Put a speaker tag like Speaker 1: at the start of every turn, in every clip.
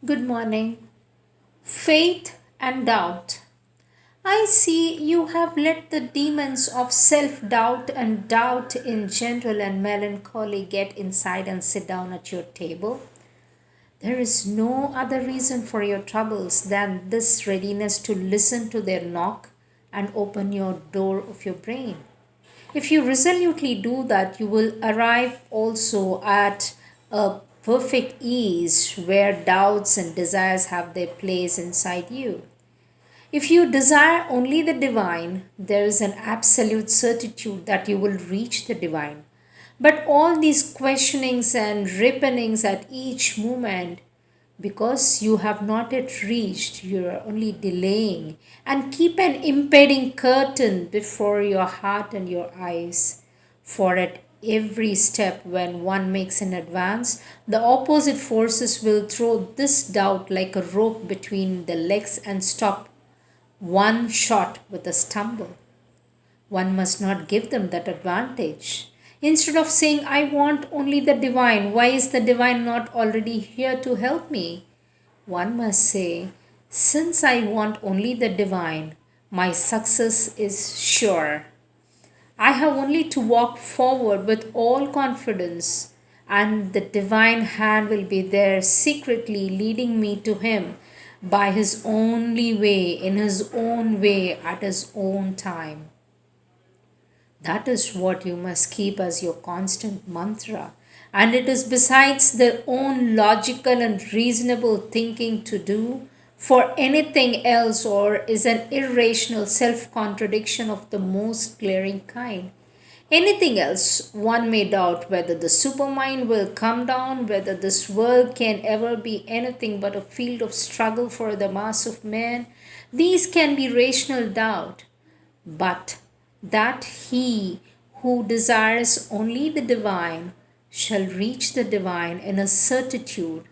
Speaker 1: Good morning. Faith and doubt. I see you have let the demons of self doubt and doubt in general and melancholy get inside and sit down at your table. There is no other reason for your troubles than this readiness to listen to their knock and open your door of your brain. If you resolutely do that, you will arrive also at a perfect ease where doubts and desires have their place inside you. If you desire only the divine, there is an absolute certitude that you will reach the divine. But all these questionings and ripenings at each moment, because you have not yet reached, you are only delaying and keep an impeding curtain before your heart and your eyes. For at every step, when one makes an advance, the opposite forces will throw this doubt like a rope between the legs and stop one shot with a stumble. One must not give them that advantage. Instead of saying, I want only the divine, why is the divine not already here to help me? One must say, since I want only the divine, my success is sure. I have only to walk forward with all confidence, and the divine hand will be there secretly leading me to Him by His only way, in His own way, at His own time. That is what you must keep as your constant mantra. And it is besides their own logical and reasonable thinking to do for anything else, or is an irrational self contradiction of the most glaring kind. Anything else, one may doubt whether the supermind will come down, whether this world can ever be anything but a field of struggle for the mass of men. These can be rational doubt. But that he who desires only the divine shall reach the divine in a certitude,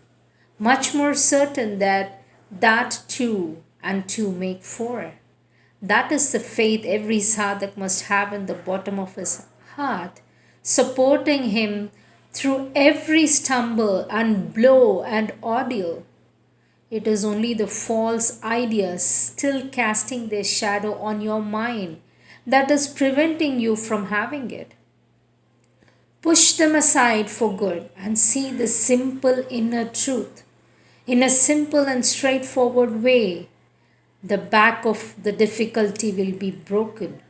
Speaker 1: much more certain that that two and two make four. That is the faith every sadhak must have in the bottom of his heart, supporting him through every stumble and blow and ordeal. It is only the false ideas still casting their shadow on your mind that is preventing you from having it. Push them aside for good and see the simple inner truth. In a simple and straightforward way, the back of the difficulty will be broken.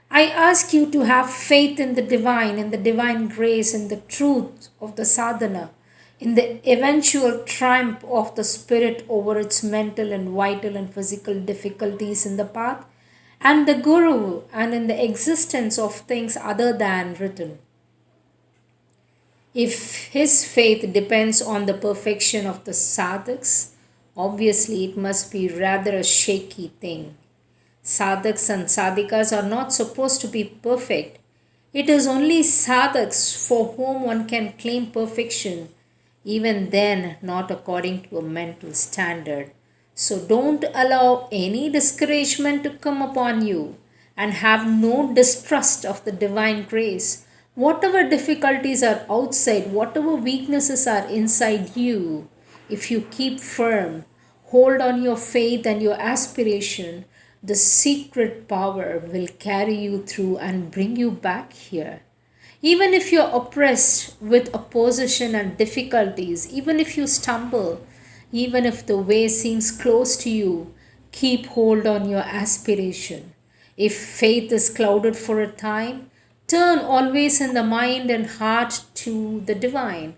Speaker 1: I ask you to have faith in the divine grace, in the truth of the sadhana, in the eventual triumph of the spirit over its mental and vital and physical difficulties in the path, and the Guru, and in the existence of things other than written. If his faith depends on the perfection of the sadhaks, obviously it must be rather a shaky thing. Sadhaks and sadhikas are not supposed to be perfect. It is only sadhaks for whom one can claim perfection, even then, not according to a mental standard. So don't allow any discouragement to come upon you and have no distrust of the divine grace. Whatever difficulties are outside, whatever weaknesses are inside you, if you keep firm, hold on your faith and your aspiration, the secret power will carry you through and bring you back here. Even if you're oppressed with opposition and difficulties, even if you stumble, even if the way seems close to you, keep hold on your aspiration. If faith is clouded for a time, turn always in the mind and heart to the divine,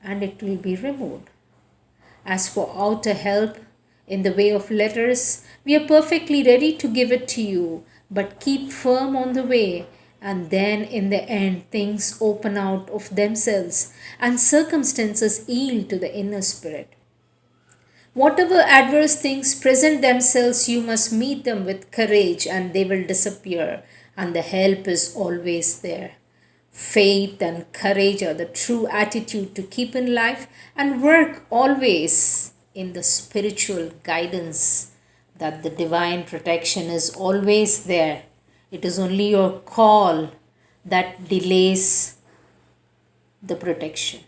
Speaker 1: and it will be removed. As for outer help in the way of letters, we are perfectly ready to give it to you, but keep firm on the way, and then in the end things open out of themselves and circumstances yield to the inner spirit. Whatever adverse things present themselves, you must meet them with courage and they will disappear, and the help is always there. Faith and courage are the true attitude to keep in life and work always in the spiritual guidance that the divine protection is always there. It is only your call that delays the protection.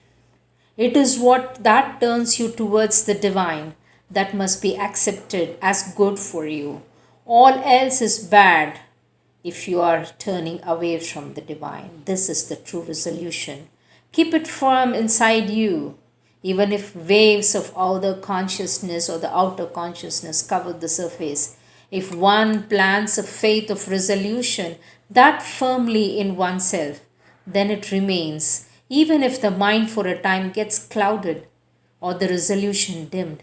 Speaker 1: It is what that turns you towards the divine that must be accepted as good for you. All else is bad if you are turning away from the divine. This is the true resolution. Keep it firm inside you. Even if waves of outer consciousness or the outer consciousness cover the surface, if one plants a faith of resolution that firmly in oneself, then it remains, even if the mind for a time gets clouded or the resolution dimmed.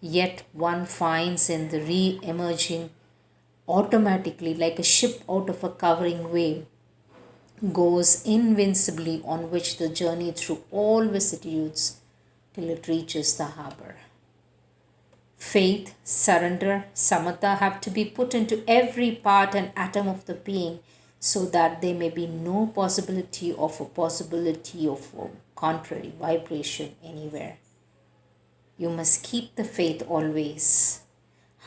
Speaker 1: Yet one finds in the re emerging automatically, like a ship out of a covering wave, goes invincibly on which the journey through all vicissitudes till it reaches the harbor. Faith, surrender, samatha have to be put into every part and atom of the being so that there may be no possibility of a contrary vibration anywhere. You must keep the faith always.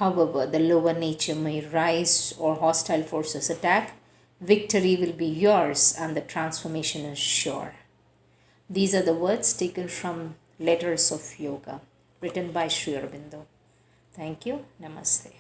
Speaker 1: However, the lower nature may rise or hostile forces attack, victory will be yours and the transformation is sure. These are the words taken from Letters of Yoga, written by Sri Aurobindo. Thank you. Namaste.